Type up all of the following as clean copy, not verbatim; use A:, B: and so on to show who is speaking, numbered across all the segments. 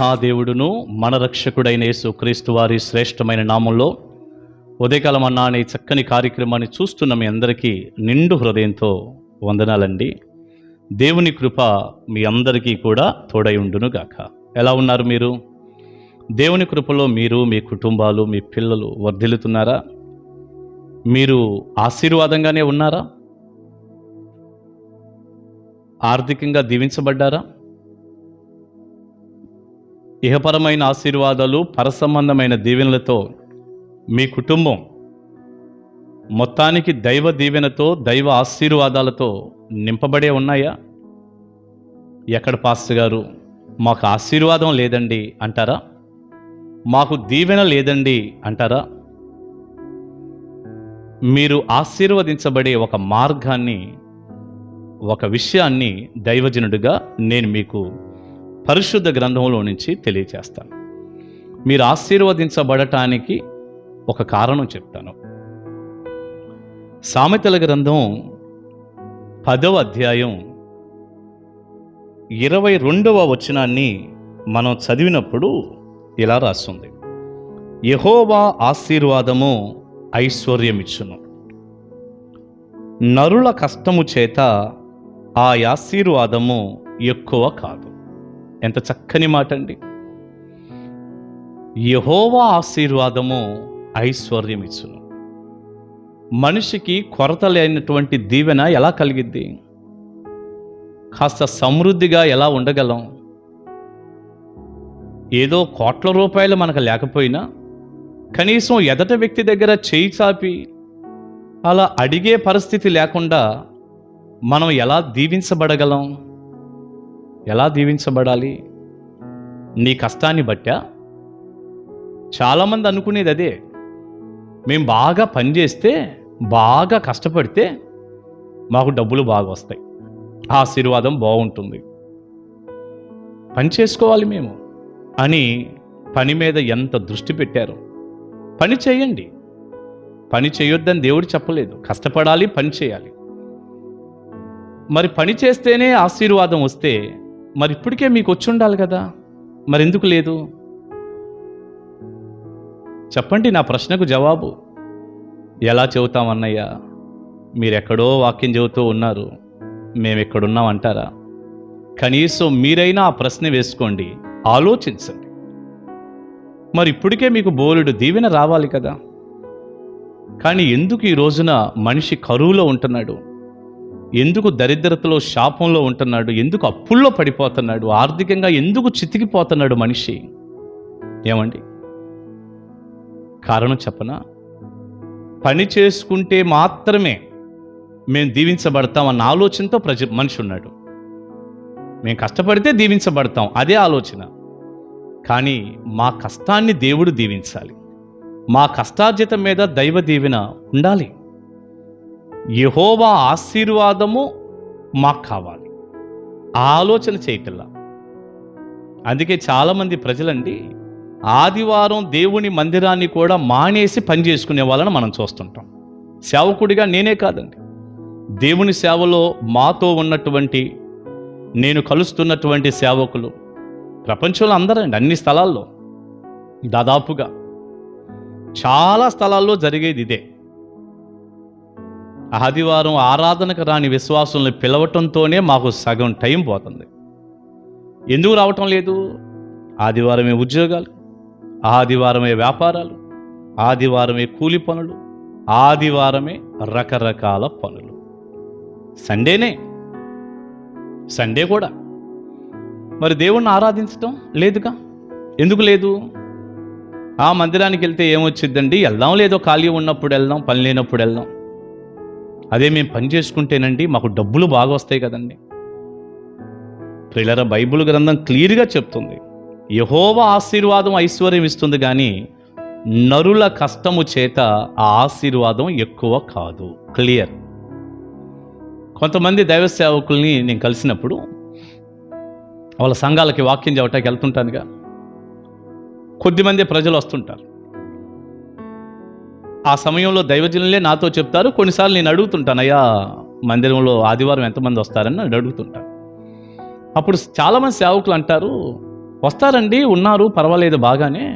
A: మహాదేవుడును మన రక్షకుడైన యేసుక్రీస్తు వారి శ్రేష్టమైన నామంలో ఉదయకాలం అన్నా అనే చక్కని కార్యక్రమాన్ని చూస్తున్న మీ అందరికీ నిండు హృదయంతో వందనాలండి. దేవుని కృప మీ అందరికీ కూడా తోడై ఉండునుగాక. ఎలా ఉన్నారు మీరు? దేవుని కృపలో మీరు, మీ కుటుంబాలు, మీ పిల్లలు వర్ధిల్లుతున్నారా? మీరు ఆశీర్వాదంగానే ఉన్నారా? ఆర్థికంగా దీవించబడ్డారా? ఇహపరమైన ఆశీర్వాదాలు, పరసంబంధమైన దీవెనలతో మీ కుటుంబం మొత్తానికి దైవ దీవెనతో, దైవ ఆశీర్వాదాలతో నింపబడే ఉన్నాయా? ఎక్కడ పాస్టర్ గారు మాకు ఆశీర్వాదం లేదండి అంటారా? మాకు దీవెన లేదండి అంటారా? మీరు ఆశీర్వదించబడే ఒక మార్గాన్ని, ఒక విషయాన్ని దైవజనుడిగా నేను మీకు పరిశుద్ధ గ్రంథంలో నుంచి తెలియచేస్తాను. మీరు ఆశీర్వదించబడటానికి ఒక కారణం చెప్తాను. సామెతల గ్రంథం 10వ అధ్యాయం 22వ వచనాన్ని మనం చదివినప్పుడు ఇలా రాస్తుంది: యెహోవా ఆశీర్వాదము ఐశ్వర్యమిచ్చును, నరుల కష్టము చేత ఆ ఆశీర్వాదము ఎక్కువ కాదు. ఎంత చక్కని మాట అండి! యెహోవా ఆశీర్వాదము ఐశ్వర్యమిచ్చును. మనిషికి కొరత లేనటువంటి దీవెన ఎలా కలిగిద్ది? కాస్త సమృద్ధిగా ఎలా ఉండగలం? ఏదో కోట్ల రూపాయలు మనకు లేకపోయినా కనీసం ఎదట వ్యక్తి దగ్గర చేయి చాపి అలా అడిగే పరిస్థితి లేకుండా మనం ఎలా దీవించబడగలం? ఎలా దీవించబడాలి? నీ కష్టాన్ని బట్టా? చాలామంది అనుకునేది అదే. మేము బాగా పనిచేస్తే, బాగా కష్టపడితే మాకు డబ్బులు బాగా వస్తాయి, ఆశీర్వాదం బాగుంటుంది, పని చేసుకోవాలి మేము అని పని మీద ఎంత దృష్టి పెట్టారు. పని చేయండి, పని చేయొద్దని దేవుడు చెప్పలేదు. కష్టపడాలి, పని చేయాలి. మరి పని చేస్తేనే ఆశీర్వాదం వస్తే మరి ఇప్పటికే మీకు వచ్చి ఉండాలి కదా, మరి ఎందుకు లేదు? చెప్పండి, నా ప్రశ్నకు జవాబు. ఎలా చెబుతామన్నయ్యా, మీరెక్కడో వాక్యం చెబుతూ ఉన్నారు, మేమెక్కడున్నాం అంటారా? కనీసం మీరైనా ఆ ప్రశ్న వేసుకోండి, ఆలోచించండి. మరి ఇప్పటికే మీకు బోలెడు దీవెన రావాలి కదా. కానీ ఎందుకు ఈ రోజున మనిషి కరువులో ఉంటున్నాడు? ఎందుకు దరిద్రతలో, శాపంలో ఉంటున్నాడు? ఎందుకు అప్పుల్లో పడిపోతున్నాడు? ఆర్థికంగా ఎందుకు చితికిపోతున్నాడు మనిషి? ఏమండి, కారణం చెప్పనా? పని చేసుకుంటే మాత్రమే మేము దీవించబడతాం అన్న ఆలోచనతో మనిషి ఉన్నాడు. మేము కష్టపడితే దీవించబడతాం, అదే ఆలోచన. కానీ మా కష్టాన్ని దేవుడు దీవించాలి, మా కష్టార్జితం మీద దైవ దీవెన ఉండాలి. యెహోవా ఆశీర్వాదము మాకు కావాలి, ఆలోచన చేయటల్లా. అందుకే చాలామంది ప్రజలండి ఆదివారం దేవుని మందిరాన్ని కూడా మానేసి పని చేసుకునే వాళ్ళని మనం చూస్తుంటాం. సేవకుడిగా నేనే కాదండి, దేవుని సేవలో మాతో ఉన్నటువంటి, నేను కలుస్తున్నటువంటి సేవకులు ప్రపంచంలో అందరండి, అన్ని స్థలాల్లో దాదాపుగా చాలా స్థలాల్లో జరిగేది ఇదే. ఆదివారం ఆరాధనకు రాని విశ్వాసుల్ని పిలవటంతోనే మాకు సగం టైం పోతుంది. ఎందుకు రావటం లేదు? ఆదివారమే ఉద్యోగాలు, ఆదివారమే వ్యాపారాలు, ఆదివారమే కూలి పనులు, ఆదివారమే రకరకాల పనులు. సండే కూడా మరి దేవుణ్ణి ఆరాధించటం లేదుగా. ఎందుకు లేదు? ఆ మందిరానికి వెళ్తే ఏమొచ్చిద్దండి, వెళ్దాం, లేదో ఖాళీ ఉన్నప్పుడు వెళ్దాం, పని లేనప్పుడు వెళ్దాం. అదే మేము పని చేసుకుంటేనండి మాకు డబ్బులు బాగా వస్తాయి కదండి. ప్రియులారా, బైబిల్ గ్రంథం క్లియర్గా చెప్తుంది, యెహోవా ఆశీర్వాదం ఐశ్వర్యం ఇస్తుంది, కానీ నరుల కష్టము చేత ఆ ఆశీర్వాదం ఎక్కువ కాదు. క్లియర్. కొంతమంది దైవ సేవకుల్ని నేను కలిసినప్పుడు వాళ్ళ సంఘాలకి వాక్యం చెప్పటానికి వెళ్తుంటానుగా, కొద్దిమంది ప్రజలు వస్తుంటారు. ఆ సమయంలో దైవజనులే నాతో చెప్తారు. కొన్నిసార్లు నేను అడుగుతుంటాను, అయ్యా మందిరంలో ఆదివారం ఎంతమంది వస్తారని నేను అడుగుతుంటాను. అప్పుడు చాలామంది సేవకులు అంటారు, వస్తారండి, ఉన్నారు, పర్వాలేదు బాగానే.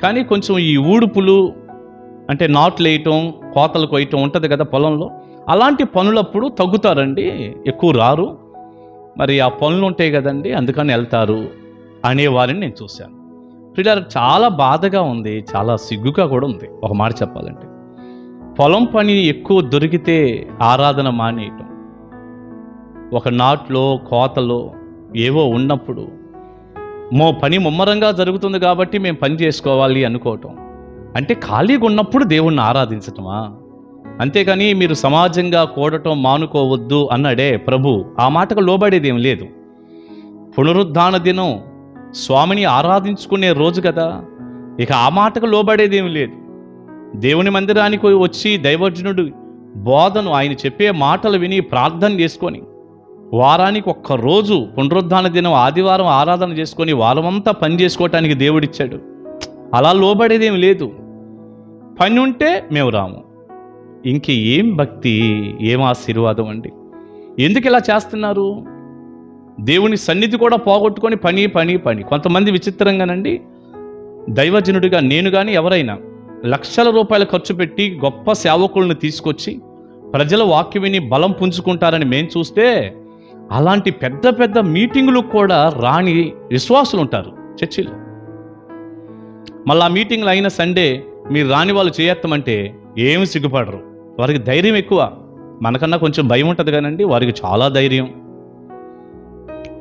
A: కానీ కొంచెం ఈ ఊడుపులు అంటే నాట్లు వేయటం, కోతలు కొయ్యటం ఉంటుంది కదా పొలంలో, అలాంటి పనులప్పుడు తగ్గుతారండి, ఎక్కువ రారు. మరి ఆ పనులు ఉంటాయి కదండి, అందుకని వెళ్తారు అనేవారిని నేను చూశాను. పిల్లలు చాలా బాధగా ఉంది, చాలా సిగ్గుగా కూడా ఉంది. ఒక మాట చెప్పాలంటే, పొలం పని ఎక్కువ దొరికితే ఆరాధన మానేయటం, ఒక నాట్లో కోతలో ఏవో ఉన్నప్పుడు పని ముమ్మరంగా జరుగుతుంది కాబట్టి మేము పని చేసుకోవాలి అనుకోవటం, అంటే ఖాళీగా ఉన్నప్పుడు దేవుణ్ణి ఆరాధించటమా? అంతేకాని మీరు సమాజంగా కూడటం మానుకోవద్దు అన్నాడే ప్రభు, ఆ మాటకు లోబడేది ఏం లేదు. పునరుద్ధాన దినం స్వామిని ఆరాధించుకునే రోజు కదా, ఇక ఆ మాటకు లోబడేది ఏం లేదు. దేవుని మందిరానికి వచ్చి దైవజనుడు బోధను, ఆయన చెప్పే మాటలు విని ప్రార్థన చేసుకొని, వారానికి ఒక్క రోజు పునరుద్ధాన దినం ఆదివారం ఆరాధన చేసుకొని వారమంతా పని చేసుకోవటానికి దేవుడిచ్చాడు. అలా లోబడేదేం లేదు. పని ఉంటే మేము రాము. ఇంక ఏం భక్తి, ఏం ఆశీర్వాదం అండి. ఎందుకు ఇలా చేస్తున్నారు? దేవుని సన్నిధి కూడా పోగొట్టుకొని పని పని పని. కొంతమంది విచిత్రంగానండి, దైవజనుడిగా నేను కానీ ఎవరైనా లక్షల రూపాయలు ఖర్చు పెట్టి గొప్ప సేవకులను తీసుకొచ్చి ప్రజల వాక్యం విని బలం పుంజుకుంటారని మేము చూస్తే, అలాంటి పెద్ద పెద్ద మీటింగులకు కూడా రాని విశ్వాసులు ఉంటారు చర్చిలో. మళ్ళీ ఆ మీటింగ్లు అయిన సండే మీరు రాని వాళ్ళు చేయత్తమంటే ఏమి సిగ్గుపడరు. వారికి ధైర్యం ఎక్కువ, మనకన్నా కొంచెం భయం ఉంటుంది కానండి, వారికి చాలా ధైర్యం.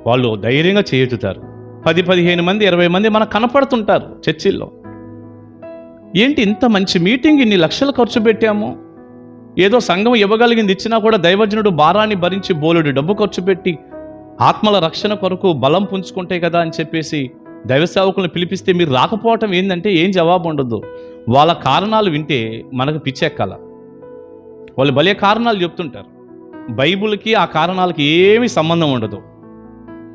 A: వాళ్ళు ధైర్యంగా చేయెత్తుతారు. 10-15 మంది 20 మంది మనకు కనపడుతుంటారు చర్చిల్లో. ఏంటి ఇంత మంచి మీటింగ్, ఇన్ని లక్షలు ఖర్చు పెట్టాము, ఏదో సంఘం ఇవ్వగలిగింది ఇచ్చినా కూడా దైవజనుడు భారాన్ని భరించి బోలెడు డబ్బు ఖర్చు పెట్టి ఆత్మల రక్షణ కొరకు బలం పుంజుకుంటాయి కదా అని చెప్పేసి దైవ సేవకులను పిలిపిస్తే మీరు రాకపోవటం ఏంటంటే ఏం జవాబు ఉండదు. వాళ్ళ కారణాలు వింటే మనకు పిచ్చెక్కాల. వాళ్ళు భలే కారణాలు చెప్తుంటారు. బైబిల్కి ఆ కారణాలకి ఏమీ సంబంధం ఉండదు.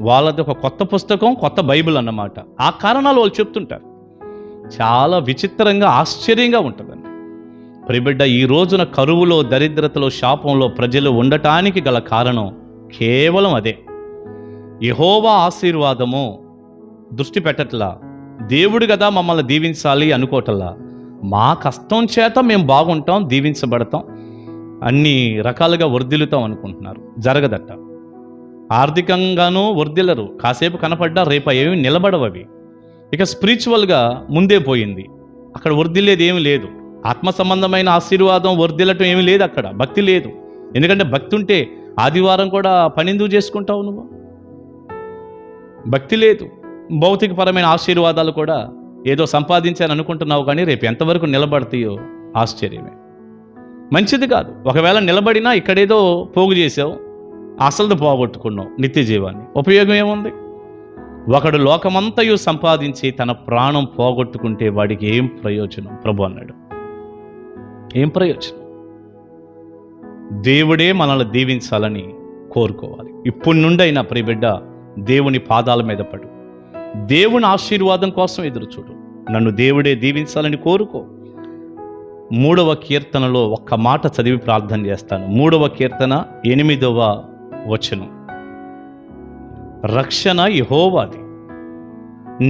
A: వాళ్ళది ఒక కొత్త పుస్తకం, కొత్త బైబిల్ అన్నమాట. ఆ కారణాలు వాళ్ళు చెప్తుంటారు. చాలా విచిత్రంగా, ఆశ్చర్యంగా ఉంటుందండి. ప్రియబిడ్డ, ఈ రోజున కరువులో, దరిద్రతలో, శాపంలో ప్రజలు ఉండటానికి గల కారణం కేవలం అదే. యెహోవా ఆశీర్వాదము దృష్టి పెట్టట్లా. దేవుడు కదా మమ్మల్ని దీవించాలి అనుకోవటల్లా. మా కష్టం చేత మేము బాగుంటాం, దీవించబడతాం, అన్ని రకాలుగా వర్ధిల్లుతాం అనుకుంటున్నారు. జరగదట. ఆర్థికంగానూ వర్ధిల్లరు. కాసేపు కనపడ్డా రేపు ఏమి నిలబడవవి. ఇక స్పిరిచువల్గా ముందే పోయింది. అక్కడ వర్ధిల్లేది ఏమి లేదు. ఆత్మ సంబంధమైన ఆశీర్వాదం, వర్ధిల్లటం ఏమి లేదు అక్కడ. భక్తి లేదు. ఎందుకంటే భక్తి ఉంటే ఆదివారం కూడా పని ఎందుకు చేసుకుంటావు నువ్వు? భక్తి లేదు. భౌతికపరమైన ఆశీర్వాదాలు కూడా ఏదో సంపాదించాను అనుకుంటున్నావు, కానీ రేపు ఎంతవరకు నిలబడతాయో ఆశ్చర్యమే. మంచిది కాదు. ఒకవేళ నిలబడినా ఇక్కడేదో పోగు చేసావు, అసలు పోగొట్టుకున్నావు నిత్య జీవాన్ని. ఉపయోగం ఏముంది? ఒకడు లోకమంతయు సంపాదించి తన ప్రాణం పోగొట్టుకుంటే వాడికి ఏం ప్రయోజనం? ప్రభు అన్నాడు, ఏం ప్రయోజనం? దేవుడే మనల్ని దీవించాలని కోరుకోవాలి. ఇప్పటి నుండైనా ప్రియబిడ్డ దేవుని పాదాల మీద పడు. దేవుని ఆశీర్వాదం కోసం ఎదురు చూడు. నన్ను దేవుడే దీవించాలని కోరుకో. 3వ కీర్తనలో ఒక్క మాట చదివి ప్రార్థన చేస్తాను. 3వ కీర్తన 8వ వచనం. రక్షణ యెహోవాది,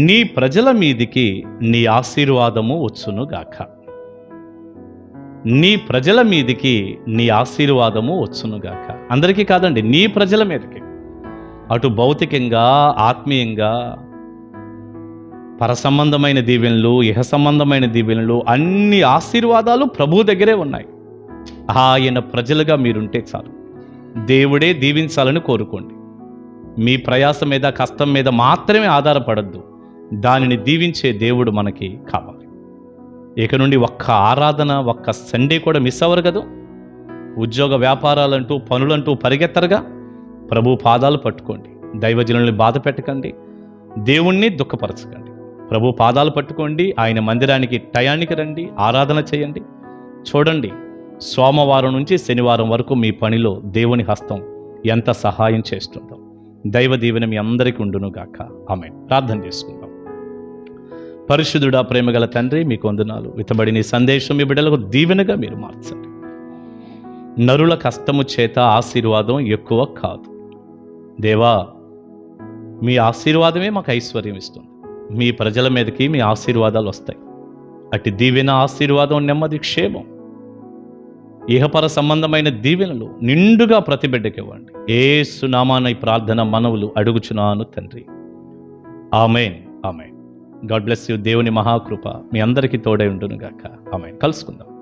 A: నీ ప్రజల మీదికి నీ ఆశీర్వాదము వచ్చునుగాక. నీ ప్రజల మీదికి నీ ఆశీర్వాదము వచ్చునుగాక. అందరికీ కాదండి, నీ ప్రజల మీదకి. అటు భౌతికంగా, ఆత్మీయంగా, పరసంబంధమైన దీవెనలు, ఇహ సంబంధమైన దీవెనలు, అన్ని ఆశీర్వాదాలు ప్రభు దగ్గరే ఉన్నాయి. ఆయన ప్రజలుగా మీరుంటే చాలు. దేవుడే దీవించాలని కోరుకోండి. మీ ప్రయాస మీద, కష్టం మీద మాత్రమే ఆధారపడద్దు. దానిని దీవించే దేవుడు మనకి కావాలి. ఇక నుండి ఒక్క ఆరాధన, ఒక్క సండే కూడా మిస్ అవ్వరు కదా. ఉద్యోగ వ్యాపారాలంటూ, పనులంటూ పరిగెత్తరుగా. ప్రభు పాదాలు పట్టుకోండి. దైవజనుల్ని బాధ పెట్టకండి, దేవుణ్ణి దుఃఖపరచకండి. ప్రభు పాదాలు పట్టుకోండి. ఆయన మందిరానికి టయానికి రండి, ఆరాధన చేయండి. చూడండి, సోమవారం నుంచి శనివారం వరకు మీ పనిలో దేవుని హస్తం ఎంత సహాయం చేస్తుందో. దైవ దీవెన మీ అందరికీ ఉండును గాక. ఆమేన్. ప్రార్థన చేసుకుందాం. పరిశుద్ధుడా, ప్రేమగల తండ్రి, మీకు వందనాలు. విత్తబడిన ఈ సందేశం మీ బిడ్డలకు దీవెనగా మీరు మార్చండి. నరుల కష్టము చేత ఆశీర్వాదం ఎక్కువ కాదు దేవా. మీ ఆశీర్వాదమే మాకు ఐశ్వర్యం ఇస్తుంది. మీ ప్రజల మీదకి మీ ఆశీర్వాదాలు వస్తాయి. అటు దీవెన, ఆశీర్వాదం, నెమ్మది, క్షేమం, ఇహపర సంబంధమైన దీవెనలు నిండుగా ప్రతి బిడ్డకి ఇవ్వండి. యేసు నామాన ఈ ప్రార్థన మనవులు అడుగుచున్నాను తండ్రి. ఆమేన్, ఆమేన్. God bless you. దేవుని మహాకృప మీ అందరికీ తోడై ఉండును గాక. ఆమేన్. కలుసుకుందాం.